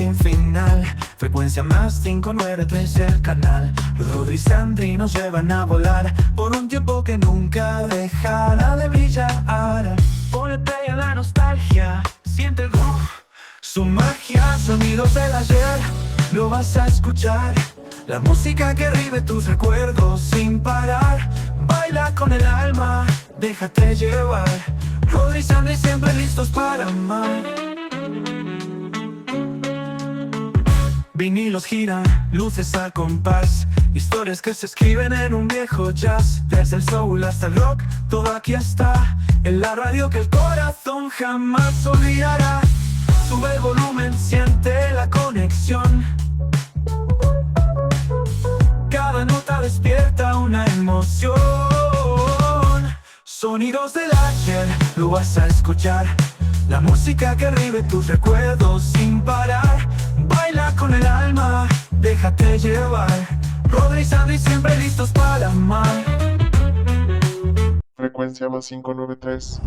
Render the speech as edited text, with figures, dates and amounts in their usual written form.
sin final. Frecuencia más 593 el canal. Rodri y Sandri nos llevan a volar por un tiempo que nunca dejará de brillar. Ponle play a la nostalgia, siente el groove, su magia, sonidos del ayer, lo vas a escuchar. La música que revive tus recuerdos sin parar. Baila con el alma, déjate llevar. Rodri y Sandri siempre listos para amar. Vinilos giran, luces al compás, historias que se escriben en un viejo jazz. Desde el soul hasta el rock, todo aquí está, en la radio que el corazón jamás olvidará. Sube el volumen, siente la conexión. Cada nota despierta una emoción. Sonidos del ayer, lo vas a escuchar. La música que revive tus recuerdos sin parar. Baila con el alma, déjate llevar. Rodri y Sandri siempre listos para amar. Frecuencia más 593.